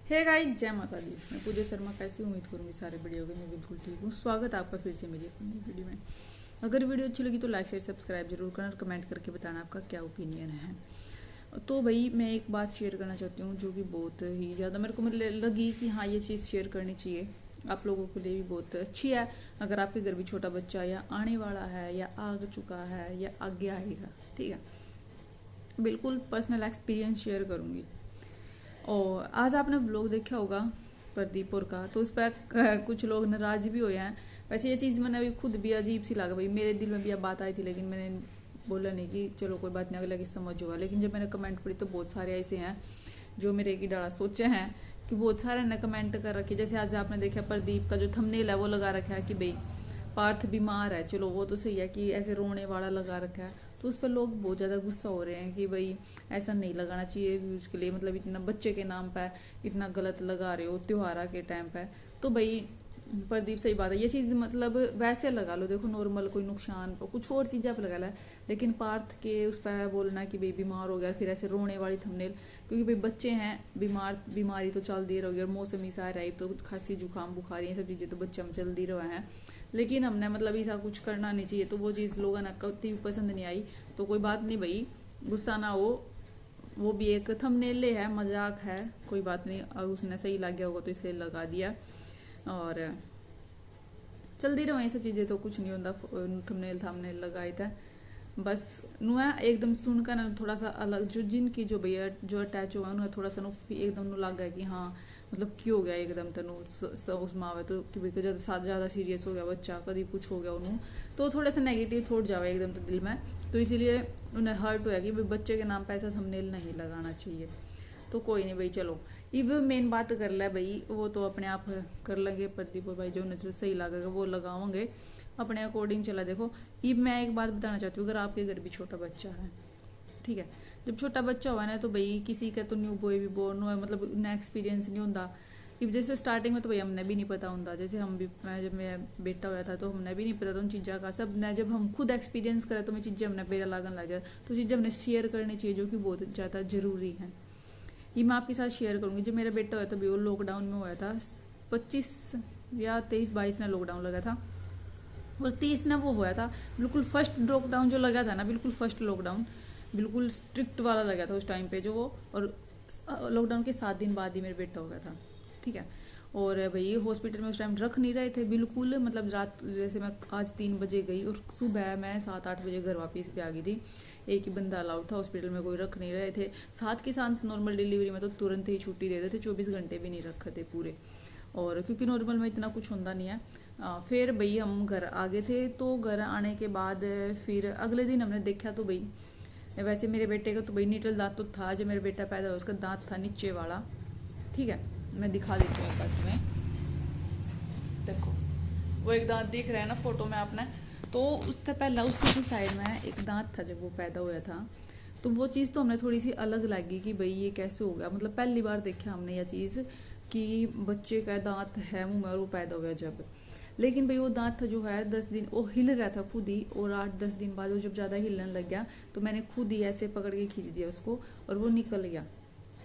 Hey guys, जय माता दी। मैं पूजा शर्मा कैसी उम्मीद करूंगी सारे बढ़िया होंगे। मैं बिल्कुल ठीक हूँ। स्वागत है आपका फिर से मेरी एक नई वीडियो में। अगर वीडियो अच्छी लगी तो लाइक शेयर सब्सक्राइब जरूर करना और कमेंट करके बताना आपका क्या ओपिनियन है। तो भाई मैं एक बात शेयर करना चाहती हूँ जो कि बहुत ही ज़्यादा मेरे को लगी कि हाँ ये चीज़ शेयर करनी चाहिए। आप लोगों के लिए भी बहुत अच्छी है। अगर आपके घर भी छोटा बच्चा या आने वाला है या आ चुका है या आगे आएगा, ठीक है, बिल्कुल पर्सनल एक्सपीरियंस शेयर करूँगी। और आज आपने ब्लॉग देखा होगा प्रदीपुर का, तो उस पर कुछ लोग नाराज भी हुए हैं। वैसे ये चीज़ मैंने अभी खुद भी अजीब सी लगा, भाई मेरे दिल में भी अब बात आई थी, लेकिन मैंने बोला नहीं कि चलो कोई बात नहीं, अगला की समझ होगा। लेकिन जब मैंने कमेंट पढ़ी तो बहुत सारे ऐसे हैं जो मेरे की डाला सोचे हैं कि बहुत सारे ने कमेंट कर रखे। जैसे आज आपने देखा प्रदीप का जो थंबनेल है वो लगा रखा है कि भाई पार्थ बीमार है। चलो वो तो सही है कि ऐसे रोने वाला लगा रखा है, तो उस पर लोग बहुत ज़्यादा गुस्सा हो रहे हैं कि भाई ऐसा नहीं लगाना चाहिए व्यूज़ के लिए, मतलब इतना बच्चे के नाम पे इतना गलत लगा रहे हो त्योहारा के टाइम पे। तो भाई प्रदीप सही बात है, ये चीज़ मतलब वैसे लगा लो, देखो नॉर्मल कोई नुकसान कुछ और चीज़ें आप लगा ला, लेकिन पार्थ के उस पर बोलना कि भाई बीमार हो गया फिर ऐसे रोने वाली थंबनेल, क्योंकि भाई बच्चे हैं बीमारी तो चल दी रहोगी और मौसम ही सा रही तो खांसी जुकाम बुखार ये सब चीज़ें तो बच्चे में चल दी रहे हैं। लेकिन हमने मतलब ऐसा कुछ करना नहीं चाहिए, तो वो चीज़ लोगों ने कभी भी पसंद नहीं आई। तो कोई बात नहीं भाई, गुस्सा ना हो, वो भी एक थंबनेल है, मजाक है, कोई बात नहीं। और उसने सही लग गया होगा तो इसलिए लगा दिया और चलती रहो ये सब चीज़ें, तो कुछ नहीं होता। थंबनेल लगाए था बस नुआ एकदम सुनकर ना थोड़ा सा अलग, जो जिनकी जो भैया जो अटैच हुआ उन्हें थोड़ा सा एकदम लग गया कि हाँ मतलब क्यों हो गया एकदम तनु उसमें आवे तो कि भाई ज़्यादा सीरियस हो गया बच्चा, कभी कुछ हो गया उन्होंने, तो थोड़ा सा नेगेटिव थॉट जावे एकदम तो दिल में। तो इसीलिए उन्हें हर्ट हुआ कि भाई बच्चे के नाम पे ऐसा थंबनेल नहीं लगाना चाहिए। तो कोई नहीं भाई, चलो इब मेन बात कर ले भाई, वो तो अपने आप कर लेंगे प्रदीप भाई, जो नजर सही लगेगा वो लगाओगे अपने अकॉर्डिंग। चला देखो, इब मैं एक बात बताना चाहती हूँ, अगर आपके घर भी छोटा बच्चा है, ठीक है, जब छोटा बच्चा हुआ ना तो भाई किसी का तो न्यू बॉय भी बोर्न हुआ, मतलब ना एक्सपीरियंस नहीं होता। इब जैसे स्टार्टिंग में तो भाई हमने भी नहीं पता होता, जैसे हम भी जब मेरा बेटा हुआ था तो हमने भी नहीं पता था उन चीज़ों का सब ने, जब हम खुद एक्सपीरियंस करें तो मैं चीज़ें हमने बेरा लागन लग जाए, तो चीज़ें हमने शेयर करनी चाहिए जो कि बहुत ज़्यादा जरूरी है। ये मैं आपके साथ शेयर करूँगी। जब मेरा बेटा हुआ था भी वो लॉकडाउन में हुआ था, 25 या 23-22 ने लॉकडाउन लगा था और 30 ने वो हुआ था बिल्कुल फर्स्ट लॉकडाउन जो लगा था ना, बिल्कुल फर्स्ट लॉकडाउन बिल्कुल स्ट्रिक्ट वाला लगा था उस टाइम पे जो वो, और लॉकडाउन के 7 दिन बाद ही मेरा बेटा हो गया था, ठीक है। और भाई हॉस्पिटल में उस टाइम रख नहीं रहे थे बिल्कुल, मतलब रात जैसे मैं आज 3 बजे गई और सुबह मैं 7-8 बजे घर वापस भी आ गई थी। एक ही बंदा अलाउड था हॉस्पिटल में, कोई रख नहीं रहे थे। साथ के साथ नॉर्मल डिलीवरी में तो तुरंत ही छुट्टी दे देते थे, 24 घंटे भी नहीं रखे थे पूरे। और क्योंकि नॉर्मल में इतना कुछ होता नहीं है। फिर भाई हम घर आ गए थे, तो घर आने के बाद फिर अगले दिन हमने देखा तो भाई वैसे मेरे बेटे का तो भाई निटल दांत तो था, जो मेरा बेटा पैदा हुआ उसका दांत था नीचे वाला, ठीक है। मैं दिखा देती हूँ एक में, देखो वो एक दांत दिख रहा है ना फोटो में आपने, तो उससे पहला उसी की साइड में एक दांत था जब वो पैदा हुआ था। तो वो चीज़ तो हमें थोड़ी सी अलग लगी कि भाई ये कैसे हो गया, मतलब पहली बार देखा हमने यह चीज़ कि बच्चे का दांत है मुंह में और वो पैदा हुआ जब। लेकिन भाई वो दांत था जो है 10 दिन वो हिल रहा था खुद ही, और 8-10 दिन बाद वो जब ज़्यादा हिलने लग गया तो मैंने खुद ही ऐसे पकड़ के खींच दिया उसको और वो निकल गया,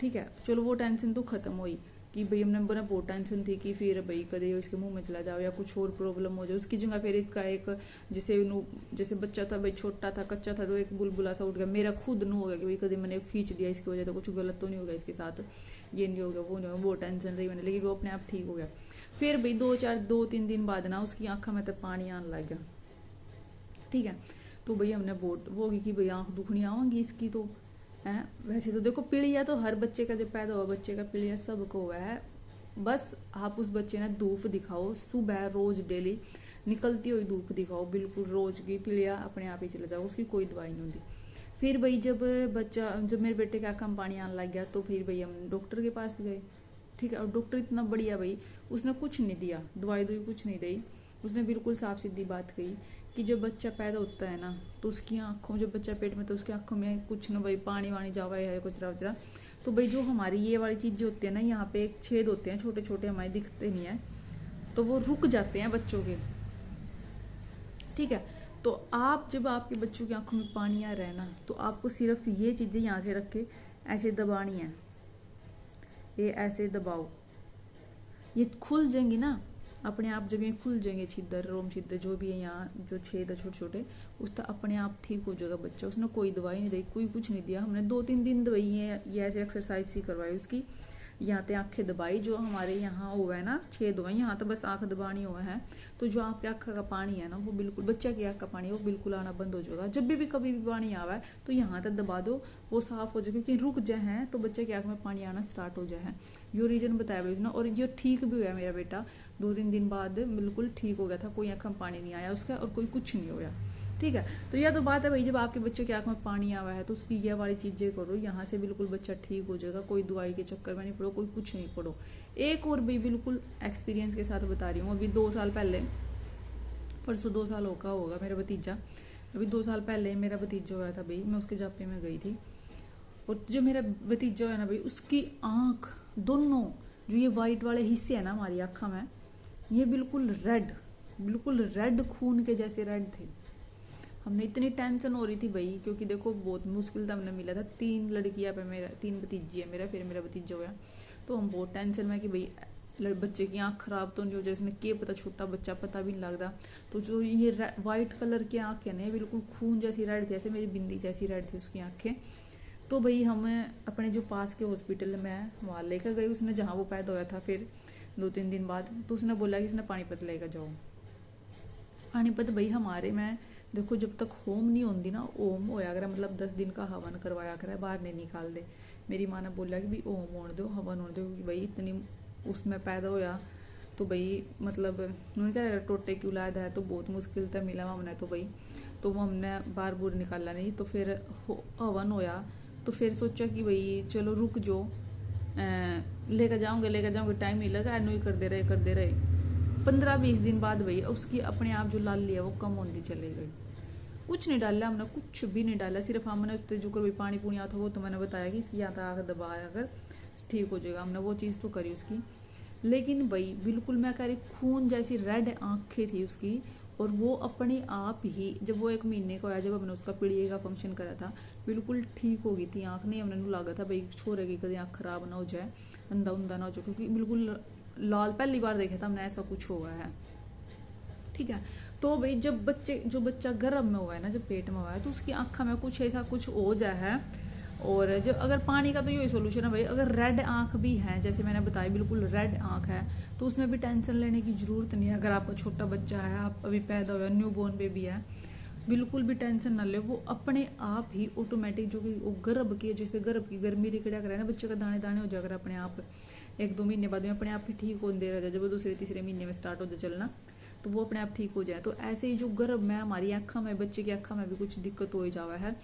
ठीक है। चलो वो टेंशन तो ख़त्म हुई कि भाई हमने बना बहुत टेंशन थी कि फिर भाई कदे इसके मुंह में चला जाओ या कुछ और प्रॉब्लम हो जाए, उसकी जगह फिर इसका एक जैसे बच्चा था भाई छोटा था कच्चा था तो एक बुलबुला सा उठ गया, मेरा खुद नहीं हो गया कि भाई कभी मैंने खींच दिया इसकी वजह तो कुछ गलत तो नहीं होगा इसके साथ, ये नहीं हो गया वो नहीं होगा, वो टेंशन रही मैंने, लेकिन वो अपने आप ठीक हो गया। फिर भाई 2-3 दिन बाद ना उसकी आंखों में तो पानी आने लग गया, ठीक है। तो भाई हमने बोट वो होगी कि भाई आंख दुखनी आवांगी इसकी तो है। वैसे तो देखो पीलिया तो हर बच्चे का जब पैदा हुआ बच्चे का पीलिया सबको हुआ है, बस आप उस बच्चे ने धूप दिखाओ सुबह रोज डेली निकलती हुई धूप दिखाओ, बिल्कुल रोज की पीलिया अपने आप ही चला जाओ, उसकी कोई दवाई नहीं होती। फिर भाई जब मेरे बेटे के आंखों में पानी आने लग गया तो फिर भाई हम डॉक्टर के पास गए, ठीक है। और डॉक्टर इतना बढ़िया भाई, उसने कुछ नहीं दिया, दवाई कुछ नहीं दी, उसने बिल्कुल साफ सीधी बात कही कि जब बच्चा पैदा होता है ना तो उसकी आंखों, जब बच्चा पेट में तो उसकी आंखों में कुछ ना भाई पानी वानी जावा है कुचरा वचरा, तो भाई जो हमारी ये वाली चीज़ें होती है ना यहाँ पे एक छेद होते हैं छोटे छोटे, हमारे दिखते नहीं है, तो वो रुक जाते हैं बच्चों के, ठीक है। तो आप जब आपके बच्चों की आंखों में पानी आ रहा है ना तो आपको सिर्फ ये चीज़ें यहाँ से रख के ऐसे दबानी है, ये ऐसे दबाओ, ये खुल जाएंगी ना अपने आप। जब ये खुल जाएंगे छिद्र, रोम छिद्र जो भी है यहाँ जो छेद है छोटे छोटे, उसका अपने आप ठीक हो जाएगा बच्चा। उसने कोई दवाई नहीं दी, कोई कुछ नहीं दिया, हमने 2-3 दिन दवाई है ये ऐसे एक्सरसाइज ही करवाई उसकी। यहाँ पे आंखें दबाई, जो हमारे यहाँ हुआ है ना छेद हुआ है यहाँ तो बस आंख दबानी हुआ है, तो जो आपके आँखा का पानी है ना वो बिल्कुल, बच्चा की आँख का पानी वो बिल्कुल आना बंद हो जाएगा। जब भी कभी भी पानी आवा है तो यहाँ तक दबा दो, वो साफ हो जाए, क्योंकि रुक जाए हैं तो बच्चे की आँख में पानी आना स्टार्ट हो जाए है। यो रीजन बताया भाई उसने, और ये ठीक भी हुआ मेरा बेटा, 2-3 दिन बाद बिल्कुल ठीक हो गया था, कोई आँख में पानी नहीं आया उसका और कोई कुछ नहीं हुआ। ठीक है, तो यह तो बात है भाई, जब आपके बच्चे की आँख में पानी आवा है तो उसकी यह वाली चीज़ें करो, यहाँ से बिल्कुल बच्चा ठीक हो जाएगा। कोई दवाई के चक्कर में नहीं पड़ो, कोई कुछ नहीं पड़ो। एक और भी बिल्कुल एक्सपीरियंस के साथ बता रही हूँ, अभी 2 साल पहले, परसों 2 साल होगा मेरा भतीजा, अभी 2 साल पहले मेरा भतीजा हुआ था भाई, मैं उसके जापे में गई थी, और जो मेरा भतीजा है ना भाई, उसकी आँख दोनों जो ये वाइट वाले हिस्से है ना हमारी आँखों में, ये बिल्कुल रेड खून के जैसे रेड थे। हमने इतनी टेंशन हो रही थी भाई, क्योंकि देखो बहुत मुश्किल था, हमने मिला था 3 लड़कियां पे, मेरा 3 भतीजी है मेरा, फिर मेरा भतीजा हुआ, तो हम बहुत टेंशन में कि भाई बच्चे की आँख खराब तो नहीं हो जाए, इसने क्या पता, छोटा बच्चा पता भी नहीं लगता। तो जो ये वाइट कलर की आँख है ना बिल्कुल खून जैसी रेड थी, ऐसे मेरी बिंदी जैसी रेड थी उसकी आँखें। तो भाई हम अपने जो पास के हॉस्पिटल में वहाँ लेकर गए, उसने जहाँ वो पैदा हुआ था, फिर 2-3 दिन बाद तो उसने बोला कि इसने पानीपत लेकर जाओ। पानीपत भाई हमारे में देखो, जब तक होम नहीं होती ना, ओम होया करे, मतलब 10 दिन का हवन करवाया करे, बाहर नहीं निकाल दे। मेरी माँ ने बोला कि भाई ओम होने दो, हवन होने दो, क्योंकि भाई इतनी उसमें पैदा होया तो भाई मतलब उन्होंने क्या टोटे की औलाद है, तो बहुत मुश्किल से मिला हमने तो भाई, तो वो हमने बाहर बूर निकाला नहीं। तो फिर हवन होया, तो फिर सोचा कि भाई चलो रुक जो, लेकर जाऊँगे, टाइम नहीं लगा, एनो ही करते रहे। 15-20 दिन बाद भाई उसकी अपने आप जो लाली है वो कम होती चली गई। कुछ नहीं डाला हमने, कुछ भी नहीं डाला, सिर्फ हमने उससे जो कर पानी पुनी आता वो तो मैंने बताया कि इसकी यहाँ आँख दबाया अगर ठीक हो जाएगा, हमने वो चीज़ तो करी उसकी। लेकिन भाई बिल्कुल मैं कह रही खून जैसी रेड आँखें थी उसकी, और वो अपने आप ही जब वो 1 महीने का होया, जब हमने उसका पीड़िए का फंक्शन करा था, बिल्कुल ठीक हो गई थी आँख। नहीं हमने लगा था भाई छोरे की कभी आँख खराब ना हो जाए, अंधा उंधा ना हो जाए, क्योंकि बिल्कुल लाल पहली बार देखा था हमने ऐसा कुछ हुआ है। ठीक है, तो भाई जब बच्चा गर्भ में हुआ है ना, जब पेट में हुआ है, तो उसकी आँखों में कुछ ऐसा कुछ हो जाए है। और जब अगर पानी का तो यही सोल्यूशन है भाई, अगर रेड आँख भी है जैसे मैंने बताया बिल्कुल रेड आँख है, तो उसमें भी टेंशन लेने की ज़रूरत नहीं है। अगर आपका छोटा बच्चा है, आप अभी पैदा हुआ, न्यू बॉर्न बेबी है, बिल्कुल भी टेंशन ना ले, वो अपने आप ही ऑटोमेटिक जो कि वो गर्भ की, जैसे गर्भ की गर्मी रिकड़ा करे ना, बच्चे का दाने दाने हो जाएगा अपने आप, 1-2 महीने बाद में अपने आप ही ठीक होने रह जाए। जब वो 2-3 महीने में स्टार्ट हो जाए चलना, तो वो अपने आप ठीक हो जाए। तो ऐसे ही जो गर्भ में हमारी आँखों में, बच्चे की आँखों में भी कुछ दिक्कत हो जावा है,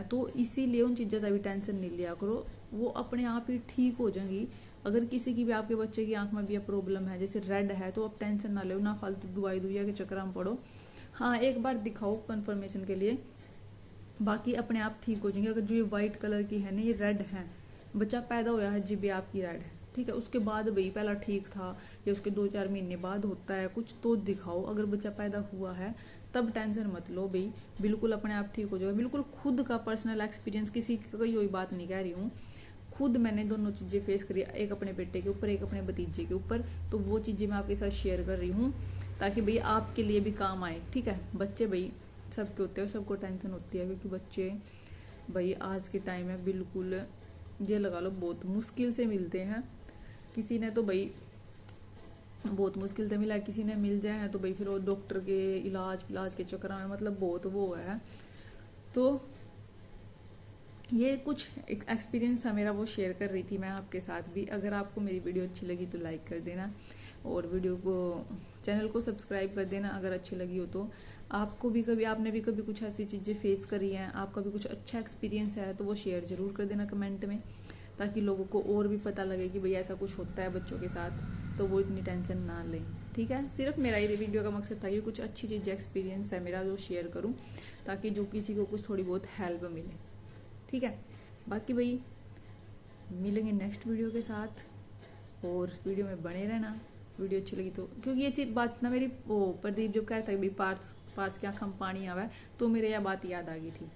तो इसीलिए उन चीज़ों का भी टेंशन नहीं लिया करो, वो अपने आप ही ठीक हो जाएंगी। अगर किसी की भी आपके बच्चे की आँख में भी प्रॉब्लम है, जैसे रेड है, तो आप टेंशन ना लो, ना फालतू दवाई दुनिया के चक्कर में पड़ो। हाँ एक बार दिखाओ कंफर्मेशन के लिए, बाकी अपने आप ठीक हो जाएंगे। अगर जो ये वाइट कलर की है ना, ये रेड है, बच्चा पैदा होया है जी भी आपकी रेड है, ठीक है, उसके बाद भाई पहला ठीक था या उसके 2-4 महीने बाद होता है कुछ, तो दिखाओ। अगर बच्चा पैदा हुआ है तब टेंशन मत लो भाई, बिल्कुल अपने आप ठीक हो जाएगा। बिल्कुल खुद का पर्सनल एक्सपीरियंस, किसी की कोई बात नहीं कह रही हूँ, खुद मैंने दोनों चीज़ें फेस करी, एक अपने बेटे के ऊपर, एक अपने भतीजे के ऊपर, तो वो चीज़ें मैं आपके साथ शेयर कर रही हूँ ताकि भाई आपके लिए भी काम आए। ठीक है, बच्चे भाई सबके होते हैं, सबको टेंशन होती है, क्योंकि बच्चे भाई आज के टाइम में बिल्कुल ये लगा लो बहुत मुश्किल से मिलते हैं। किसी ने तो भाई बहुत मुश्किल से मिला, किसी ने मिल जाए तो भाई फिर वो डॉक्टर के इलाज के चक्कर में मतलब बहुत वो है। तो ये कुछ एक एक्सपीरियंस था मेरा, वो शेयर कर रही थी मैं आपके साथ भी। अगर आपको मेरी वीडियो अच्छी लगी तो लाइक कर देना, और वीडियो को, चैनल को सब्सक्राइब कर देना अगर अच्छी लगी हो तो। आपको भी कभी, आपने भी कभी कुछ ऐसी चीज़ें फेस करी हैं, आपका भी कुछ अच्छा एक्सपीरियंस है, तो वो शेयर ज़रूर कर देना कमेंट में, ताकि लोगों को और भी पता लगे कि भाई ऐसा कुछ होता है बच्चों के साथ, तो वो इतनी टेंशन ना लें। ठीक है, सिर्फ मेरा ये वीडियो का मकसद था कि कुछ अच्छी चीज़ें एक्सपीरियंस है मेरा जो शेयर करूँ, ताकि जो किसी को कुछ थोड़ी बहुत हेल्प मिले। ठीक है, बाकी भाई मिलेंगे नेक्स्ट वीडियो के साथ, और वीडियो में बने रहना। वीडियो अच्छी लगी तो, क्योंकि ये चीज़ बात ना मेरी वो प्रदीप जब कह रहा था कि भाई पार्थ की आँख में पानी आवा है, तो मेरे यह बात याद आ गई थी।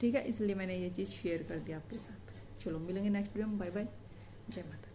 ठीक है, इसलिए मैंने ये चीज़ शेयर कर दी आपके साथ। चलो मिलेंगे नेक्स्ट वीडियो में, बाय बाय, जय माता।